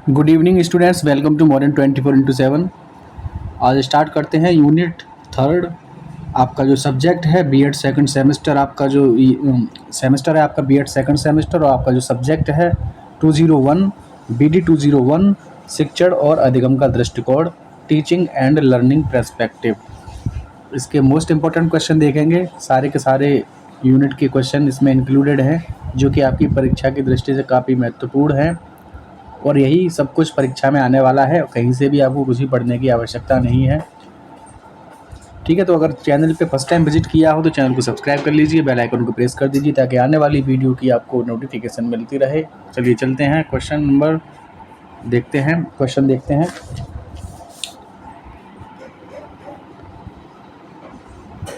Good evening students, welcome to modern 24x7। आज start करते हैं यूनिट थर्ड। आपका जो सब्जेक्ट है बीएड सेकंड सेमेस्टर, आपका जो सेमेस्टर है आपका बीएड सेकंड सेमेस्टर, और आपका जो सब्जेक्ट है 201 बीडी 201 शिक्षण और अधिगम का दृष्टिकोण, टीचिंग एंड लर्निंग पर्सपेक्टिव। इसके मोस्ट इम्पोर्टेंट क्वेश्चन देखेंगे। सारे के सारे यूनिट के क्वेश्चन इसमें इंक्लूडेड हैं, जो कि आपकी परीक्षा की दृष्टि से काफ़ी महत्वपूर्ण है। और यही सब कुछ परीक्षा में आने वाला है, कहीं से भी आपको कुछ भी पढ़ने की आवश्यकता नहीं है। ठीक है, तो अगर चैनल पे फर्स्ट टाइम विजिट किया हो तो चैनल को सब्सक्राइब कर लीजिए, बेल आइकन को प्रेस कर दीजिए ताकि आने वाली वीडियो की आपको नोटिफिकेशन मिलती रहे। चलिए चलते हैं, क्वेश्चन नंबर देखते हैं, क्वेश्चन देखते हैं।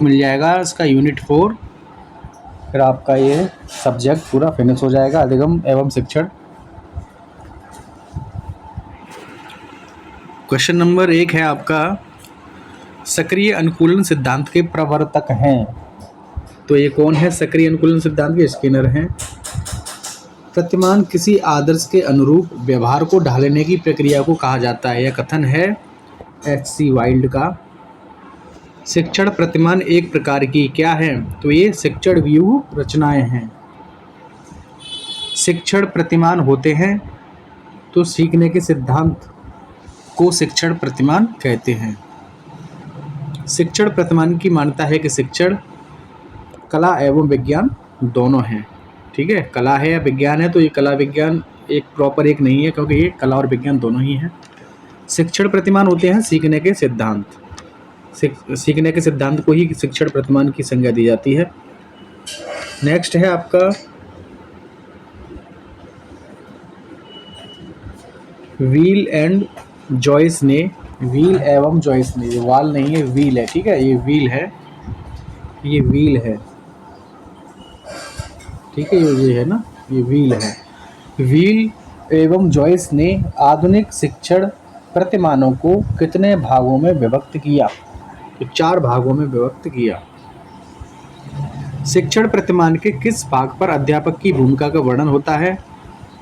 मिल जाएगा इसका यूनिट 4, फिर आपका ये सब्जेक्ट पूरा फिनिश हो जाएगा, अधिगम एवं शिक्षण। क्वेश्चन नंबर 1 है आपका, सक्रिय अनुकूलन सिद्धांत के प्रवर्तक हैं। तो ये कौन है सक्रिय अनुकूलन सिद्धांत के? स्किनर हैं। प्रतिमान किसी आदर्श के अनुरूप व्यवहार को ढालने की प्रक्रिया को कहा जाता है। यह कथन है H.C. वाइल्ड का। शिक्षण प्रतिमान एक प्रकार की क्या है? तो ये शिक्षण व्यूह रचनाएं हैं। शिक्षण प्रतिमान होते हैं तो सीखने के सिद्धांत को शिक्षण प्रतिमान कहते हैं। शिक्षण प्रतिमान की मान्यता है कि शिक्षण कला एवं विज्ञान दोनों हैं। ठीक है, कला है या विज्ञान है, तो ये कला विज्ञान एक प्रॉपर एक नहीं है, क्योंकि ये कला और विज्ञान दोनों ही हैं। शिक्षण प्रतिमान होते हैं सीखने के सिद्धांत। सीखने के सिद्धांत को ही शिक्षण प्रतिमान की संज्ञा दी जाती है। नेक्स्ट है आपका व्हील एंड जॉयस ने, व्हील एवं जॉयस ने, ये वाल नहीं है, व्हील है। ठीक है, ये व्हील है, ये व्हील है। ठीक है, ये है ना, ये व्हील है। व्हील एवं जॉयस ने आधुनिक शिक्षण प्रतिमानों को कितने भागों में विभक्त किया? तो 4 भागों में विभक्त किया। शिक्षण प्रतिमान के किस भाग पर अध्यापक की भूमिका का वर्णन होता है?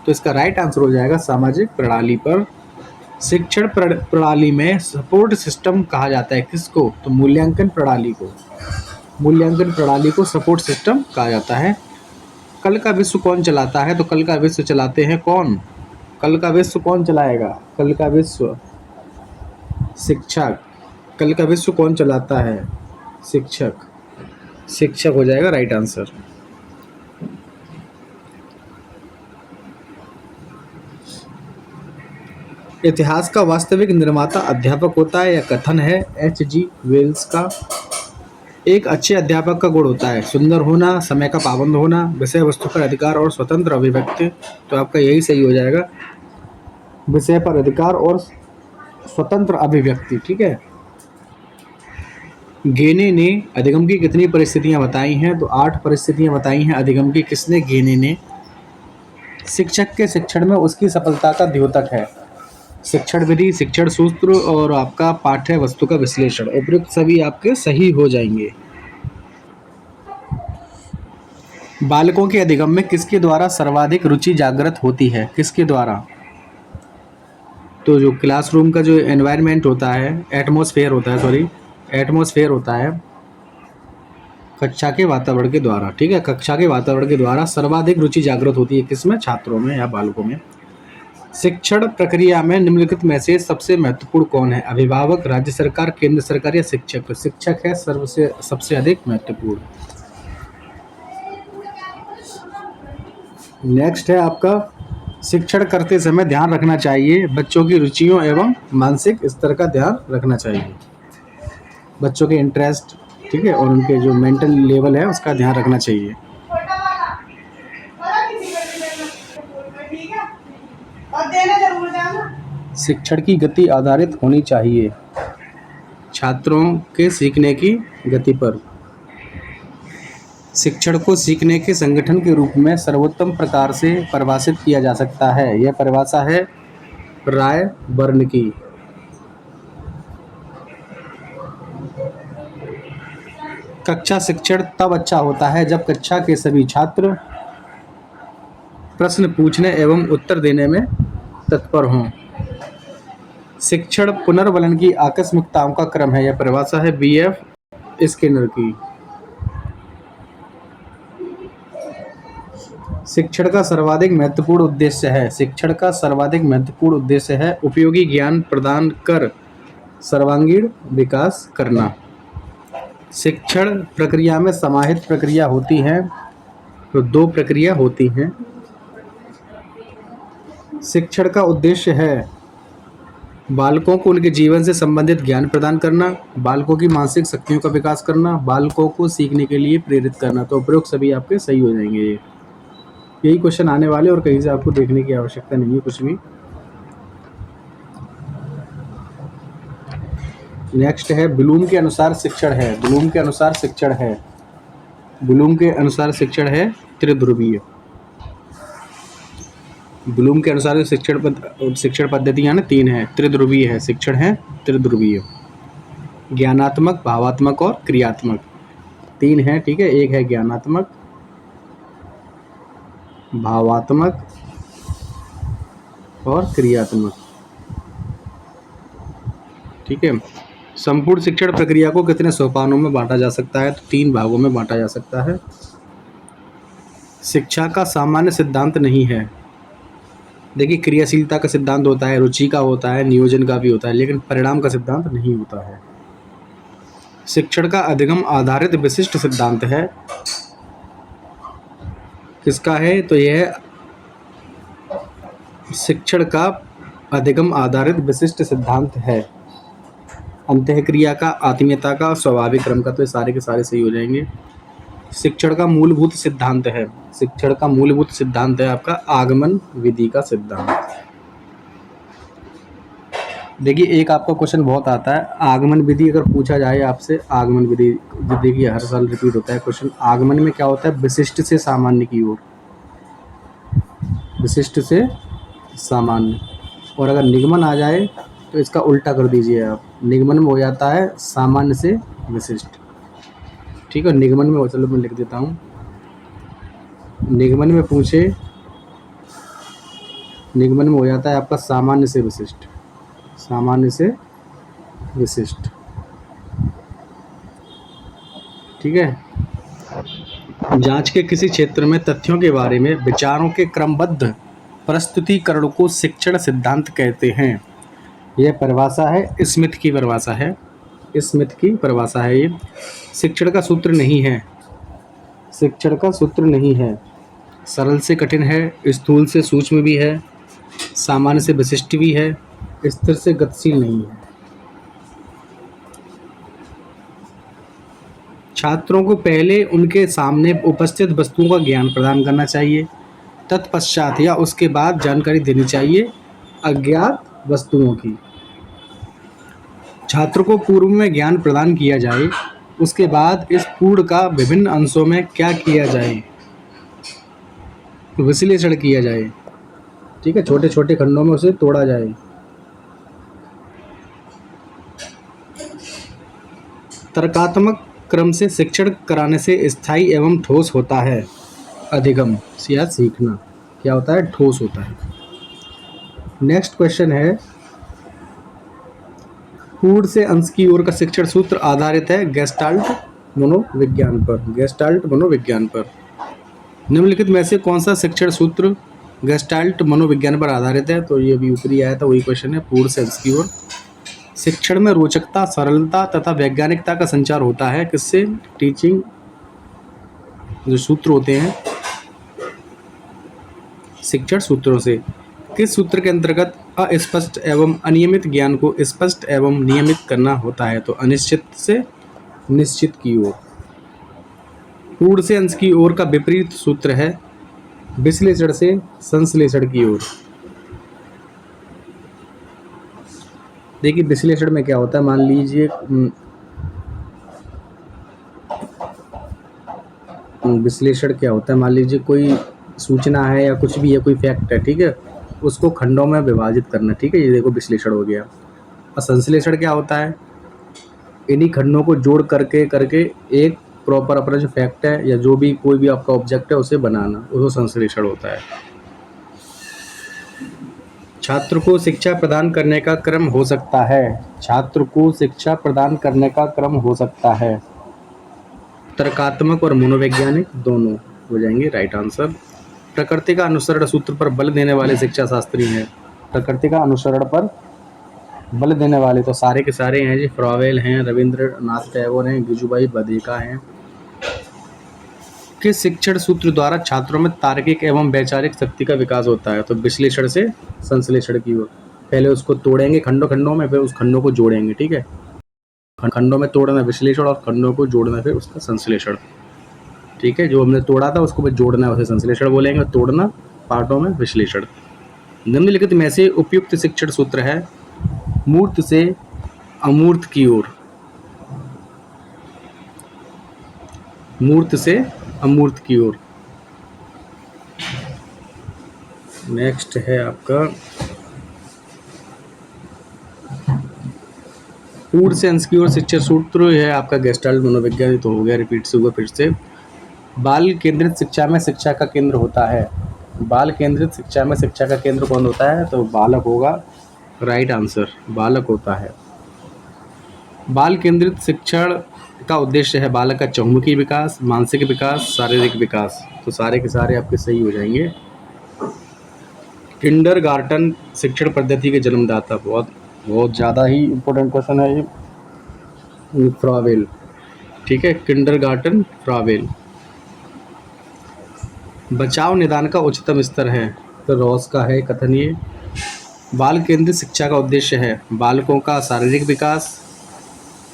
तो इसका राइट आंसर हो जाएगा सामाजिक प्रणाली पर। शिक्षण प्रणाली में सपोर्ट सिस्टम कहा जाता है किसको? तो मूल्यांकन प्रणाली को। मूल्यांकन प्रणाली को सपोर्ट सिस्टम कहा जाता है। कल का विश्व कौन चलाता है? तो कल का विश्व चलाते हैं कौन? कल का विश्व कौन चलाएगा? कल का विश्व शिक्षक। कल का विश्व कौन चलाता है? शिक्षक। शिक्षक हो जाएगा राइट आंसर। इतिहास का वास्तविक निर्माता अध्यापक होता है, यह कथन है H.G. वेल्स का। एक अच्छे अध्यापक का गुण होता है सुंदर होना, समय का पाबंद होना, विषय वस्तु पर अधिकार और स्वतंत्र अभिव्यक्ति। तो आपका यही सही हो जाएगा, विषय पर अधिकार और स्वतंत्र अभिव्यक्ति। ठीक है। गेने ने अधिगम की कितनी परिस्थितियां बताई हैं? तो 8 परिस्थितियां बताई हैं अधिगम की। किसने? गेने ने। शिक्षक के शिक्षण में उसकी सफलता का द्योतक है शिक्षण विधि, शिक्षण सूत्र और आपका पाठ्य वस्तु का विश्लेषण। उपयुक्त सभी आपके सही हो जाएंगे। बालकों के अधिगम में किसके द्वारा सर्वाधिक रुचि जागृत होती है? किसके द्वारा? तो जो क्लासरूम का जो एनवायरनमेंट होता है, एटमॉस्फेयर होता है, सॉरी एटमॉस्फेयर होता है, कक्षा के वातावरण के द्वारा। ठीक है, कक्षा के वातावरण के द्वारा सर्वाधिक रुचि जागृत होती है किसमें? छात्रों में या बालकों में। शिक्षण प्रक्रिया में निम्नलिखित में से सबसे महत्वपूर्ण कौन है? अभिभावक, राज्य सरकार, केंद्र सरकार या शिक्षक? तो शिक्षक है सबसे अधिक महत्वपूर्ण। नेक्स्ट है आपका, शिक्षण करते समय ध्यान रखना चाहिए बच्चों की रुचियों एवं मानसिक स्तर का ध्यान रखना चाहिए। बच्चों के इंटरेस्ट, ठीक है, और उनके जो मेंटल लेवल है उसका ध्यान रखना चाहिए। शिक्षण की गति आधारित होनी चाहिए छात्रों के सीखने की गति पर। शिक्षण को सीखने के संगठन के रूप में सर्वोत्तम प्रकार से परिभाषित किया जा सकता है। यह परिभाषा है राय बर्न की। कक्षा शिक्षण तब अच्छा होता है जब कक्षा के सभी छात्र प्रश्न पूछने एवं उत्तर देने में तत्पर हों। शिक्षण पुनर्वलन की आकस्मिकताओं का क्रम है, यह परिभाषा है BF स्किनर की। शिक्षण का सर्वाधिक महत्वपूर्ण उद्देश्य है, शिक्षण का सर्वाधिक महत्वपूर्ण उद्देश्य है उपयोगी ज्ञान प्रदान कर सर्वांगीण विकास करना। शिक्षण प्रक्रिया में समाहित प्रक्रिया होती है, तो 2 प्रक्रिया होती हैं। शिक्षण का उद्देश्य है बालकों को उनके जीवन से संबंधित ज्ञान प्रदान करना, बालकों की मानसिक शक्तियों का विकास करना, बालकों को सीखने के लिए प्रेरित करना। तो उपरोक्त सभी आपके सही हो जाएंगे। ये यही क्वेश्चन आने वाले और कहीं से आपको देखने की आवश्यकता नहीं है कुछ भी। नेक्स्ट है ब्लूम के अनुसार शिक्षण है, ब्लूम के अनुसार शिक्षण है, ब्लूम के अनुसार शिक्षण है त्रिध्रुवीय। ब्लूम के अनुसार शिक्षण पद्धतियाँ ना 3 है, त्रिध्रुवीय है, शिक्षण है त्रिध्रुवीय, ज्ञानात्मक, भावात्मक और क्रियात्मक 3 है, ठीक है। एक है ज्ञानात्मक, भावात्मक और क्रियात्मक, ठीक है। संपूर्ण शिक्षण प्रक्रिया को कितने सोपानों में बांटा जा सकता है? तो 3 भागों में बांटा जा सकता है। शिक्षा का सामान्य सिद्धांत नहीं है। देखिए, क्रियाशीलता का सिद्धांत होता है, रुचि का होता है, नियोजन का भी होता है, लेकिन परिणाम का सिद्धांत नहीं होता है। शिक्षण का अधिगम आधारित विशिष्ट सिद्धांत है, किसका है? तो यह शिक्षण का अधिगम आधारित विशिष्ट सिद्धांत है, अंतःक्रिया का, आत्मीयता का, स्वाभाविक क्रम का। तो ये सारे के सारे सही हो जाएंगे। शिक्षण का मूलभूत सिद्धांत है, शिक्षण का मूलभूत सिद्धांत है आपका आगमन विधि का सिद्धांत। देखिए, एक आपका क्वेश्चन बहुत आता है, आगमन विधि अगर पूछा जाए आपसे, आगमन विधि देखिए हर साल रिपीट होता है क्वेश्चन। आगमन में क्या होता है? विशिष्ट से सामान्य की ओर, विशिष्ट से सामान्य। और अगर निगमन आ जाए तो इसका उल्टा कर दीजिए आप, निगमन में हो जाता है सामान्य से विशिष्ट, ठीक है। निगमन में, चलो मैं लिख देता हूँ, निगमन में पूछे, निगमन में हो जाता है आपका सामान्य से विशिष्ट, सामान्य से विशिष्ट, ठीक है। जांच के किसी क्षेत्र में तथ्यों के बारे में विचारों के क्रमबद्ध प्रस्तुतिकरण को शिक्षण सिद्धांत कहते हैं। यह परिभाषा है स्मिथ की परिभाषा है, स्मिथ की परिभाषा है ये। शिक्षण का सूत्र नहीं है, शिक्षण का सूत्र नहीं है, सरल से कठिन है, स्थूल से सूक्ष्म भी है, सामान्य से विशिष्ट भी है, स्थिर से गतिशील नहीं है। छात्रों को पहले उनके सामने उपस्थित वस्तुओं का ज्ञान प्रदान करना चाहिए, तत्पश्चात या उसके बाद जानकारी देनी चाहिए अज्ञात वस्तुओं की। छात्र को पूर्व में ज्ञान प्रदान किया जाए, उसके बाद इस पूर्ण का विभिन्न अंशों में क्या किया जाए? विश्लेषण किया जाए, ठीक है, छोटे छोटे खंडों में उसे तोड़ा जाए। तर्कात्मक क्रम से शिक्षण कराने से स्थायी एवं ठोस होता है अधिगम या सीखना। क्या होता है? ठोस होता है। नेक्स्ट क्वेश्चन है, पूर्ण से अंश की ओर का शिक्षण सूत्र आधारित है गेस्टाल्ट मनोविज्ञान पर, गेस्टाल्ट मनोविज्ञान पर। निम्नलिखित में से कौन सा शिक्षण सूत्र गेस्टाल्ट मनोविज्ञान पर आधारित है? तो ये भी ऊपरी आया था, वही क्वेश्चन है। पूर्ण से अंश की ओर शिक्षण में रोचकता, सरलता तथा वैज्ञानिकता का संचार होता है, किससे? टीचिंग जो सूत्र होते हैं शिक्षण सूत्रों से। किस सूत्र के अंतर्गत अस्पष्ट एवं अनियमित ज्ञान को स्पष्ट एवं नियमित करना होता है? तो अनिश्चित से निश्चित की ओर। पूर्ण से अंश की ओर का विपरीत सूत्र है विश्लेषण से संश्लेषण की ओर। देखिए, विश्लेषण में क्या होता है, मान लीजिए विश्लेषण क्या होता है, मान लीजिए कोई सूचना है या कुछ भी है, कोई फैक्ट है, ठीक है, उसको खंडों में विभाजित करना, ठीक है, ये देखो विश्लेषण हो गया। और संश्लेषण क्या होता है? इन्हीं खंडों को जोड़ करके एक प्रॉपर अपना जो फैक्ट है या जो भी कोई भी आपका ऑब्जेक्ट है उसे बनाना, वो संश्लेषण होता है। छात्र को शिक्षा प्रदान करने का क्रम हो सकता है। छात्र को शिक्षा प्रदान करने का क्रम हो सकता है। तर्कात्मक और मनोवैज्ञानिक दोनों हो जाएंगे राइट आंसर। प्रकृति का अनुसरण सूत्र पर बल देने वाले शिक्षा शास्त्री हैं। प्रकृति का अनुसरण पर बल देने वाले तो सारे के सारे हैं जी, फ्रॉवेल हैं, रविंद्रनाथ टैगोर हैं, गिजुभाई बधिका हैं। किस शिक्षण सूत्र द्वारा छात्रों में तार्किक एवं वैचारिक शक्ति का विकास होता है? तो विश्लेषण से संश्लेषण की ओर। पहले उसको तोड़ेंगे खंडों खंडों में, फिर उस खंडों को जोड़ेंगे। ठीक है, खंडों में तोड़ना विश्लेषण और खंडों को जोड़ना फिर उसका संश्लेषण। ठीक है, जो हमने तोड़ा था उसको फिर जोड़ना है, उसे संश्लेषण बोलेंगे। तोड़ना पार्टों में विश्लेषण। निम्नलिखित में से उपयुक्त शिक्षण सूत्र है मूर्त से अमूर्त की ओर। मूर्त से अमूर्त की ओर। नेक्स्ट है आपका ऊर्ध से अंश की ओर शिक्षण सूत्र है आपका गेस्टाल्ट मनोविज्ञान। तो हो गया, रिपीट से हुआ फिर से। बाल केंद्रित शिक्षा में शिक्षा का केंद्र होता है। बाल केंद्रित शिक्षा में शिक्षा का केंद्र कौन होता है? तो बालक होगा राइट आंसर, बालक होता है। बाल केंद्रित शिक्षण का उद्देश्य है बालक का चहुमुखी विकास, मानसिक विकास, शारीरिक विकास। तो सारे के सारे आपके सही हो जाएंगे। किंडरगार्टन शिक्षण पद्धति के जन्मदाता, बहुत बहुत ज़्यादा ही इम्पोर्टेंट क्वेश्चन है ये, फ्रॉवेल। ठीक है, किंडरगार्टन फ्रॉवेल। बचाव निदान का उच्चतम स्तर है तो रॉस का है कथन ये। बाल केंद्रित शिक्षा का उद्देश्य है बालकों का शारीरिक विकास,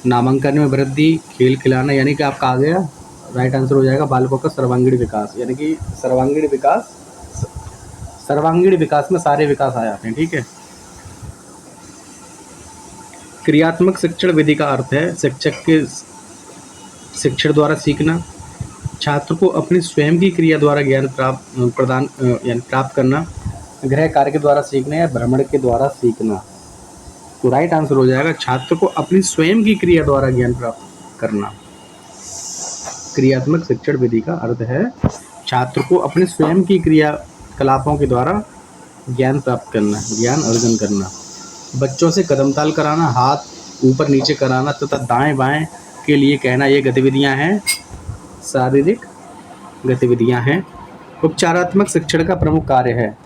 नामांकन में वृद्धि, खेल खिलाना, यानी कि आपका आ गया राइट आंसर हो जाएगा बालकों का सर्वांगीण विकास। यानी कि सर्वांगीण विकास, सर्वांगीण विकास में सारे विकास आ जाते हैं। ठीक है। क्रियात्मक शिक्षण विधि का अर्थ है शिक्षक के शिक्षण द्वारा सीखना, छात्र को अपनी स्वयं की क्रिया द्वारा ज्ञान प्राप्त करना, गृह कार्य के द्वारा सीखना या भ्रमण के द्वारा सीखना। तो राइट आंसर हो जाएगा छात्र को अपनी स्वयं की क्रिया द्वारा ज्ञान प्राप्त करना। क्रियात्मक शिक्षण विधि का अर्थ है छात्र को अपने स्वयं की क्रियाकलापों के द्वारा ज्ञान प्राप्त करना, ज्ञान अर्जन करना। बच्चों से कदम ताल कराना, हाथ ऊपर नीचे कराना तथा दाएं बाएं के लिए कहना, ये गतिविधियां हैं शारीरिक गतिविधियां हैं। उपचारात्मक शिक्षण का प्रमुख कार्य है,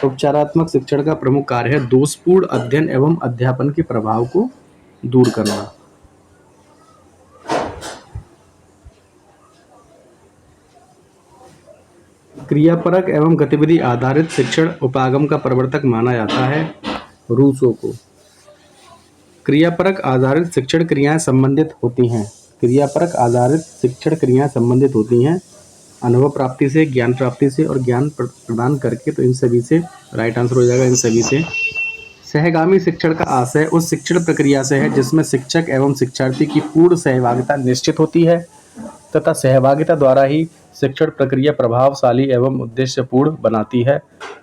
उपचारात्मक शिक्षण का प्रमुख कार्य है दोषपूर्ण अध्ययन एवं अध्यापन के प्रभाव को दूर करना। क्रियापरक एवं गतिविधि आधारित शिक्षण उपागम का प्रवर्तक माना जाता है रूसो को। क्रियापरक आधारित शिक्षण क्रियाएं संबंधित होती हैं। क्रियापरक आधारित शिक्षण क्रियाएं संबंधित होती हैं अनुभव प्राप्ति से, ज्ञान प्राप्ति से और ज्ञान प्रदान करके। तो इन सभी से राइट आंसर हो जाएगा, इन सभी से। सहगामी शिक्षण का आशय उस शिक्षण प्रक्रिया से है जिसमें शिक्षक एवं शिक्षार्थी की पूर्ण सहभागिता निश्चित होती है तथा सहभागिता द्वारा ही शिक्षण प्रक्रिया प्रभावशाली एवं उद्देश्यपूर्ण बनाती है।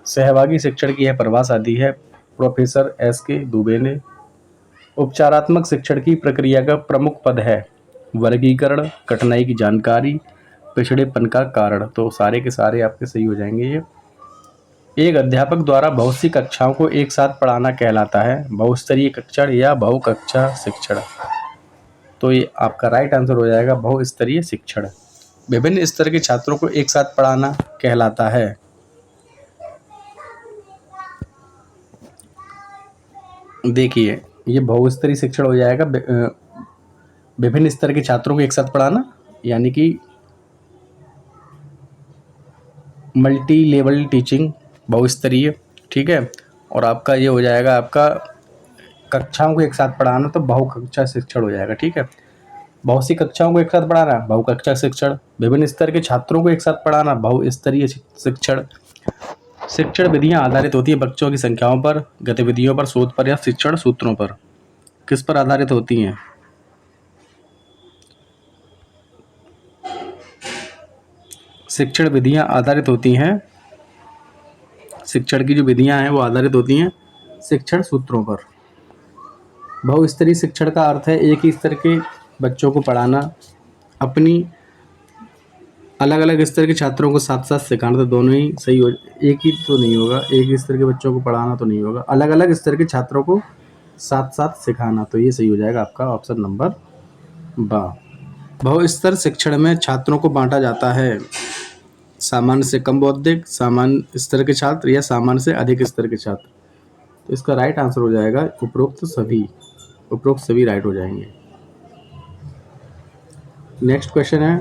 सहभागी शिक्षण की यह परिभाषा दी है प्रोफेसर S.K. दुबे ने। उपचारात्मक शिक्षण की प्रक्रिया का प्रमुख पद है वर्गीकरण, कठिनाई की जानकारी, पिछड़ेपन का कारण। तो सारे के सारे आपके सही हो जाएंगे ये। एक अध्यापक द्वारा बहुत सी कक्षाओं को एक साथ पढ़ाना कहलाता है बहुस्तरीय शिक्षण या बहुकक्षा शिक्षण। तो ये आपका राइट आंसर हो जाएगा बहुस्तरीय शिक्षण। विभिन्न स्तर के छात्रों को एक साथ पढ़ाना कहलाता है। देखिए ये बहुस्तरीय शिक्षण हो जाएगा विभिन्न स्तर के छात्रों को एक साथ पढ़ाना, यानी कि मल्टी लेवल टीचिंग बहुस्तरीय। ठीक है, और आपका ये हो जाएगा आपका कक्षाओं को एक साथ पढ़ाना तो बहुकक्षा शिक्षण हो जाएगा। ठीक है, बहुत सी कक्षाओं को एक साथ पढ़ाना बहुकक्षा शिक्षण, विभिन्न स्तर के छात्रों को एक साथ पढ़ाना बहुस्तरीय शिक्षण। शिक्षण विधियां आधारित होती है बच्चों की संख्याओं पर, गतिविधियों पर, शोध पर या शिक्षण सूत्रों पर। किस पर आधारित होती हैं? शिक्षण विधियां आधारित होती हैं, शिक्षण की जो विधियां हैं वो आधारित होती हैं शिक्षण सूत्रों पर। बहुस्तरीय शिक्षण का अर्थ है एक ही स्तर के बच्चों को पढ़ाना, अपनी अलग अलग स्तर के छात्रों को साथ साथ सिखाना, तो दोनों ही सही हो, एक ही तो नहीं होगा, एक ही स्तर के बच्चों को पढ़ाना तो नहीं होगा, अलग अलग स्तर के छात्रों को साथ साथ सिखाना, तो ये सही हो जाएगा आपका ऑप्शन नंबर बा। बहुस्तर शिक्षण में छात्रों को बांटा जाता है सामान्य से कम बौद्धिक, सामान्य स्तर के छात्र या सामान्य से अधिक स्तर के छात्र। तो इसका राइट आंसर हो जाएगा उपरोक्त सभी राइट हो जाएंगे। नेक्स्ट क्वेश्चन है,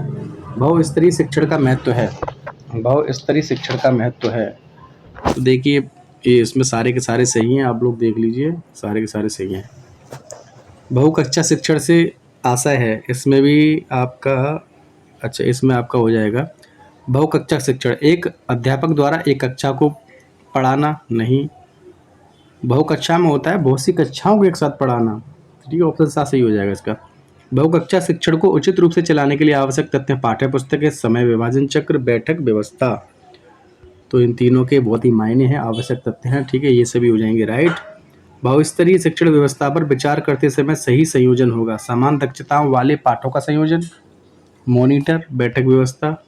बहुस्तरीय शिक्षण का महत्व है। बहुस्तरीय शिक्षण का महत्व है, तो देखिए ये इसमें सारे के सारे सही हैं, आप लोग देख लीजिए सारे के सारे सही हैं। बहुकक्षा शिक्षण से आशय है, इसमें भी आपका अच्छा, इसमें आपका हो जाएगा बहुकक्षा शिक्षण एक अध्यापक द्वारा एक कक्षा को पढ़ाना नहीं, बहुकक्षा में होता है बहुत सी कक्षाओं को एक साथ पढ़ाना, ठीक है, ऑप्शन सा सही हो जाएगा इसका। बहुकक्षा शिक्षण को उचित रूप से चलाने के लिए आवश्यक तथ्य पाठ्य पुस्तकें, समय विभाजन चक्र, बैठक व्यवस्था, तो इन तीनों के बहुत ही मायने हैं, आवश्यक तथ्य हैं, ठीक है, ये सभी हो जाएंगे राइट। बहुस्तरीय शिक्षण व्यवस्था पर विचार करते समय सही संयोजन होगा समान दक्षताओं वाले पाठों का संयोजन, मॉनिटर, बैठक व्यवस्था,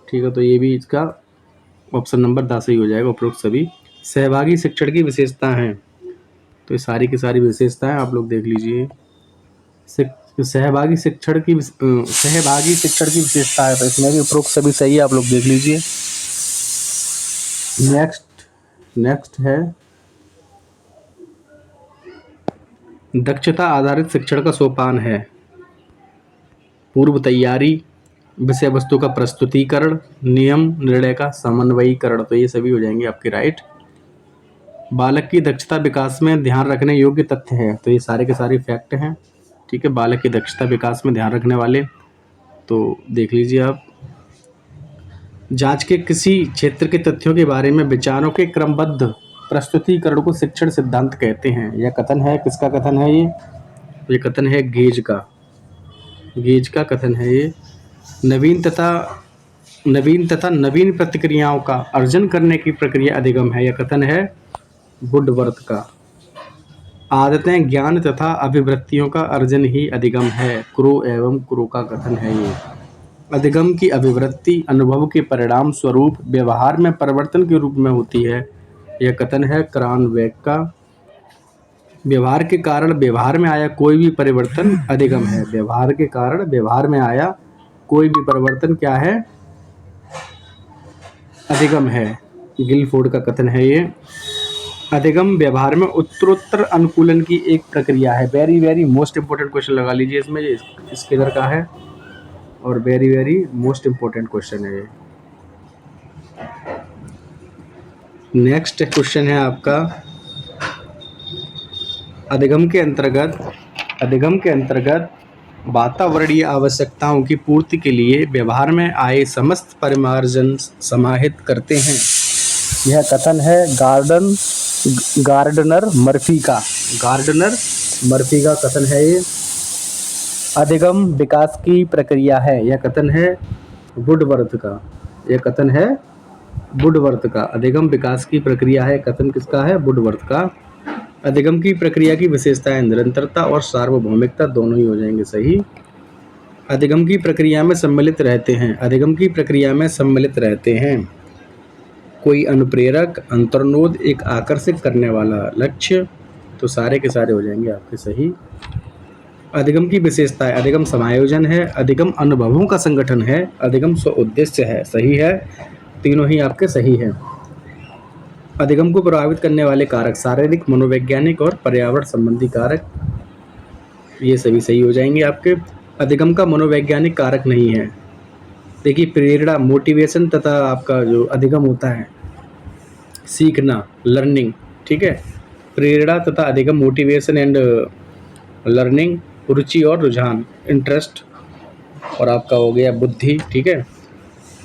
ठीक है, तो ये भी इसका ऑप्शन नंबर 10 सही हो जाएगा उपरोक्त सभी। सहभागी शिक्षण की विशेषता हैं, तो ये सारी की सारी विशेषताएं आप लोग देख लीजिए। सहभागी शिक्षण की विशेषता है, तो इसमें भी उपरोक्त सभी सही है, आप लोग देख लीजिए। नेक्स्ट है दक्षता आधारित शिक्षण का सोपान है पूर्व तैयारी, विषय वस्तु का प्रस्तुतिकरण, नियम निर्णय का समन्वयीकरण, तो ये सभी हो जाएंगे आपके राइट। बालक की दक्षता विकास में ध्यान रखने योग्य तथ्य है, तो ये सारे के सारे फैक्ट हैं, ठीक है, बालक की दक्षता विकास में ध्यान रखने वाले, तो देख लीजिए आप। जांच के किसी क्षेत्र के तथ्यों के बारे में विचारों के क्रमबद्ध प्रस्तुतिकरण को शिक्षण सिद्धांत कहते हैं। यह कथन है, किसका कथन है ये कथन है गेज का कथन है ये। नवीन तथा नवीन प्रतिक्रियाओं का अर्जन करने की प्रक्रिया अधिगम है, यह कथन है वुडवर्थ का। आदतें, ज्ञान तथा अभिवृत्तियों का अर्जन ही अधिगम है, क्रो का कथन है ये। अधिगम की अभिवृत्ति अनुभव के परिणाम स्वरूप व्यवहार में परिवर्तन के रूप में होती है, यह कथन है क्रानबेक का। व्यवहार के कारण व्यवहार में आया कोई भी परिवर्तन अधिगम है, व्यवहार के कारण व्यवहार में आया कोई भी परिवर्तन क्या है, अधिगम है, गिलफोर्ड का कथन है ये। अधिगम व्यवहार में उत्तरोत्तर अनुकूलन की एक प्रक्रिया है, very very most important question लगा लीजिए इसमें, इसके इधर का है और very very most important question है ये। नेक्स्ट क्वेश्चन है आपका, अधिगम के अंतर्गत वातावरणीय आवश्यकताओं की पूर्ति के लिए व्यवहार में आए समस्त परिमार्जन समाहित करते हैं, यह कथन है गार्डनर मर्फी का कथन है ये। अधिगम विकास की प्रक्रिया है, यह कथन है वुडवर्थ का। अधिगम विकास की प्रक्रिया है, कथन किसका है, वुडवर्थ का। अधिगम की प्रक्रिया की विशेषताएं निरंतरता और सार्वभौमिकता, दोनों ही हो जाएंगे सही। अधिगम की प्रक्रिया में सम्मिलित रहते हैं कोई अनुप्रेरक, अंतर्नोद, एक आकर्षित करने वाला लक्ष्य, तो सारे के सारे हो जाएंगे आपके सही। अधिगम की विशेषताएं, अधिगम समायोजन है, अधिगम अनुभवों का संगठन है, अधिगम स्व उद्देश्य है, सही है, तीनों ही आपके सही हैं। अधिगम को प्रभावित करने वाले कारक शारीरिक, मनोवैज्ञानिक और पर्यावरण संबंधी कारक, ये सभी सही हो जाएंगे आपके। अधिगम का मनोवैज्ञानिक कारक नहीं है, देखिए प्रेरणा, मोटिवेशन तथा आपका जो अधिगम होता है सीखना, लर्निंग, ठीक है, प्रेरणा तथा अधिगम, मोटिवेशन एंड लर्निंग, रुचि और रुझान, इंटरेस्ट, और आपका हो गया बुद्धि, ठीक है,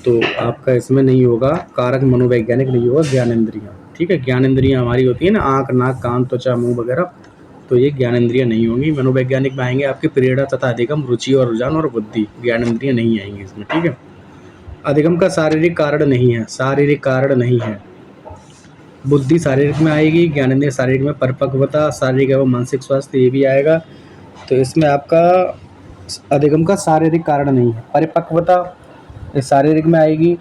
तो आपका इसमें नहीं होगा कारक मनोवैज्ञानिक नहीं होगा, ज्ञानेंद्रियाँ, ठीक है, ज्ञानेंद्रियाँ हमारी होती है ना, आँख, नाक, कान, त्वचा, मुंह वगैरह, तो ये ज्ञानेंद्रियाँ नहीं होंगी। मनोवैज्ञानिक में आएंगे आपकी प्रेरणा तथा अधिगम, रुचि और रुझान और बुद्धि, ज्ञानेंद्रियाँ नहीं आएंगी इसमें, ठीक है। अधिगम का शारीरिक कारण नहीं है, बुद्धि शारीरिक में आएगी, ज्ञानेंद्रिय शारीरिक में, परिपक्वता, शारीरिक एवं मानसिक स्वास्थ्य, ये भी आएगा, तो इसमें आपका अधिगम का शारीरिक कारण नहीं है। परिपक्वता ये शारीरिक में आएगी।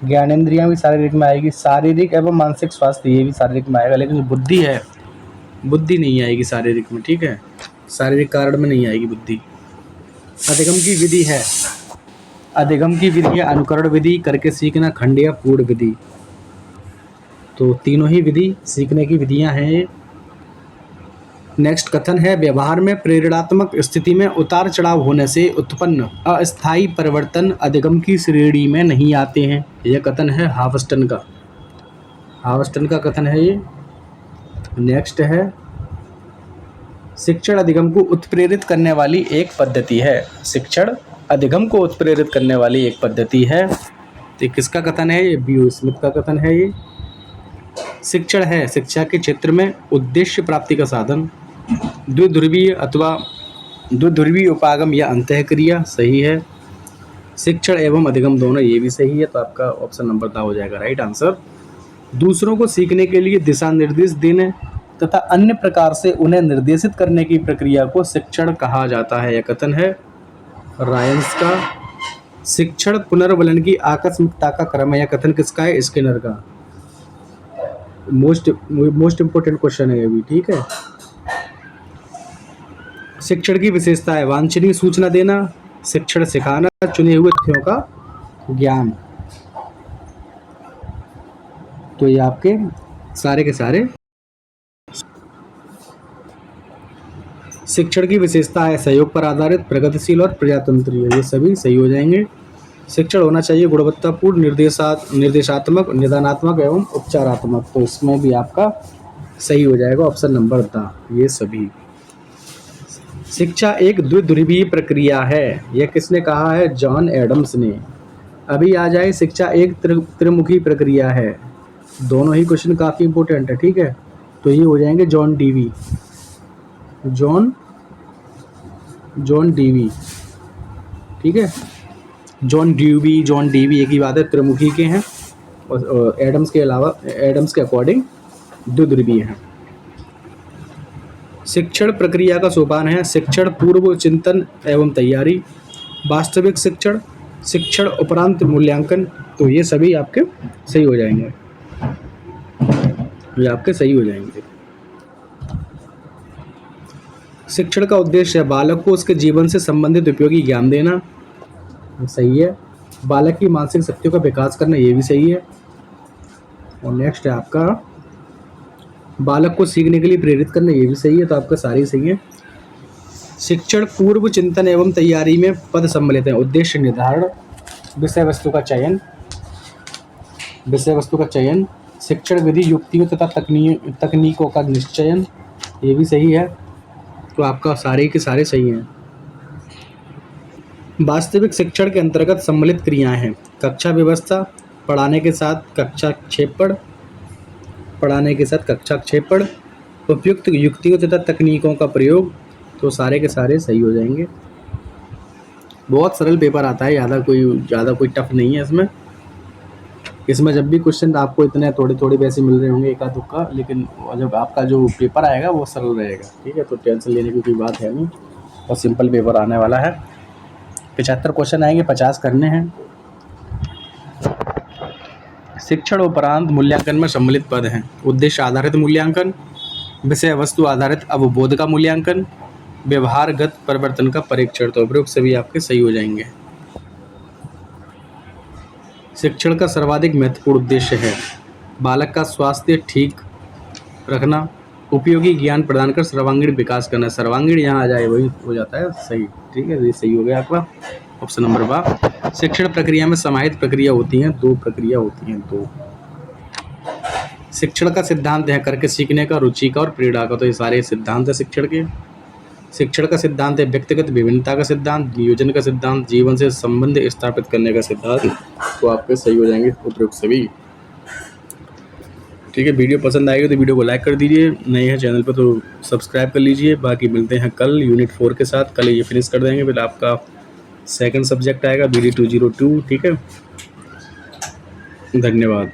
ज्ञानेंद्रियाँ भी शारीरिक में आएगी। शारीरिक एवं मानसिक स्वास्थ्य ये भी शारीरिक में आएगा, लेकिन जो बुद्धि है, बुद्धि नहीं आएगी शारीरिक में, ठीक है, शारीरिक कारण में नहीं आएगी बुद्धि। अधिगम की विधि है, अधिगम की विधि है अनुकरण विधि, करके सीखना, खंड या पूर्ण विधि। तो तीनों ही विधि सीखने की विधियां हैं ये। नेक्स्ट कथन है, व्यवहार में प्रेरणात्मक स्थिति में उतार चढ़ाव होने से उत्पन्न अस्थायी परिवर्तन अधिगम की श्रेणी में नहीं आते हैं। यह कथन है हावर्स्टन का, हावर्स्टन का कथन है ये। नेक्स्ट है, शिक्षण अधिगम को उत्प्रेरित करने वाली एक पद्धति है। शिक्षण अधिगम को उत्प्रेरित करने वाली एक पद्धति है। तो किसका कथन है ये? बी.ओ. स्मिथ का कथन है ये। शिक्षण है शिक्षा के क्षेत्र में उद्देश्य प्राप्ति का साधन। द्विध्रुवीय अथवा द्विध्रुवीय उपागम या अंतःक्रिया, सही है। शिक्षण एवं अधिगम दोनों, ये भी सही है। तो आपका ऑप्शन नंबर द हो जाएगा राइट आंसर। दूसरों को सीखने के लिए दिशा निर्देश देने तथा अन्य प्रकार से उन्हें निर्देशित करने की प्रक्रिया को शिक्षण कहा जाता है। यह कथन है रायंस का। शिक्षण पुनर्वलन की आकस्मिकता का क्रम है। यह कथन किसका है? स्किनर का। मोस्ट इंपोर्टेंट क्वेश्चन है ये भी, ठीक है। शिक्षण की विशेषता है वांछनीय सूचना देना, शिक्षण सिखाना, चुने हुए तथ्यों का ज्ञान। तो ये आपके सारे के सारे शिक्षण की विशेषता है सहयोग पर आधारित, प्रगतिशील और प्रजातंत्रीय, ये सभी सही हो जाएंगे। शिक्षण होना चाहिए गुणवत्तापूर्ण, निर्देशात्मक, निदानात्मक एवं उपचारात्मक। तो इसमें भी आपका सही हो जाएगा ऑप्शन नंबर द, ये सभी। शिक्षा एक द्विध्रुवीय प्रक्रिया है। यह किसने कहा है? जॉन एडम्स ने। अभी आ जाए, शिक्षा एक त्रिमुखी प्रक्रिया है। दोनों ही क्वेश्चन काफ़ी इंपॉर्टेंट है, ठीक है। तो ये हो जाएंगे जॉन डीवी, जॉन डीवी, ठीक है। जॉन डीवी एक ही बात है, त्रिमुखी के हैं। और एडम्स के अलावा, एडम्स के अकॉर्डिंग द्विध्रुवीय हैं। शिक्षण प्रक्रिया का सोपान है शिक्षण पूर्व चिंतन एवं तैयारी, वास्तविक शिक्षण, शिक्षण उपरांत मूल्यांकन। तो ये सभी आपके सही हो जाएंगे, ये आपके सही हो जाएंगे। शिक्षण का उद्देश्य है बालक को उसके जीवन से संबंधित उपयोगी ज्ञान देना, सही है। बालक की मानसिक शक्तियों का विकास करना, ये भी सही है। और नेक्स्ट है आपका बालक को सीखने के लिए प्रेरित करना, ये भी सही है। तो आपका सारी सही है। शिक्षण पूर्व चिंतन एवं तैयारी में पद सम्मिलित हैं। उद्देश्य निर्धारण, विषय वस्तु का चयन, शिक्षण विधि, युक्तियों तथा तकनीकों का निश्चयन, ये भी सही है। तो आपका सारे के सारे सही हैं। वास्तविक शिक्षण के अंतर्गत सम्मिलित क्रियाएं हैं कक्षा व्यवस्था, पढ़ाने के साथ कक्षाक्षेपण, उपयुक्त युक्तियों तथा तकनीकों का प्रयोग। तो सारे के सारे सही हो जाएंगे। बहुत सरल पेपर आता है, ज़्यादा कोई टफ नहीं है इसमें जब भी क्वेश्चन आपको इतने थोड़े वैसे मिल रहे होंगे एका दुक्का, लेकिन जब आपका जो पेपर आएगा वो सरल रहेगा, ठीक है। तो टेंशन लेने की कोई बात है नहीं, और सिंपल पेपर आने वाला है। 75 क्वेश्चन आएंगे, 50 करने हैं। शिक्षण उपरांत मूल्यांकन में सम्मिलित पद हैं उद्देश्य आधारित मूल्यांकन, विषय वस्तु आधारित अवबोध का मूल्यांकन, व्यवहारगत परिवर्तन का परीक्षण। तो उपरोक्त सभी आपके सही हो जाएंगे। शिक्षण का सर्वाधिक महत्वपूर्ण उद्देश्य है बालक का स्वास्थ्य ठीक रखना, उपयोगी ज्ञान प्रदान कर सर्वांगीण विकास करना। सर्वांगीण यहाँ आ जाए वही हो जाता है सही, ठीक है। ये सही हो गया आपका ऑप्शन नंबर बा। शिक्षण प्रक्रिया में समाहित प्रक्रिया होती हैं, 2 प्रक्रिया होती हैं, 2। शिक्षण का सिद्धांत है करके सीखने का, रुचि का और प्रेरणा का। तो ये सारे सिद्धांत है शिक्षण के। शिक्षण का सिद्धांत है व्यक्तिगत विभिन्नता का सिद्धांत, नियोजन का सिद्धांत, जीवन से संबंध स्थापित करने का सिद्धांत। तो आपके सही हो जाएंगे उपरोक्त सभी, ठीक है। वीडियो पसंद आएगी तो वीडियो को लाइक कर दीजिए, नए हैं चैनल पर तो सब्सक्राइब कर लीजिए। बाकी मिलते हैं कल यूनिट 4 के साथ, कल ये फिनिश कर देंगे, फिर आपका सेकंड सब्जेक्ट आएगा BD 202, ठीक है। धन्यवाद।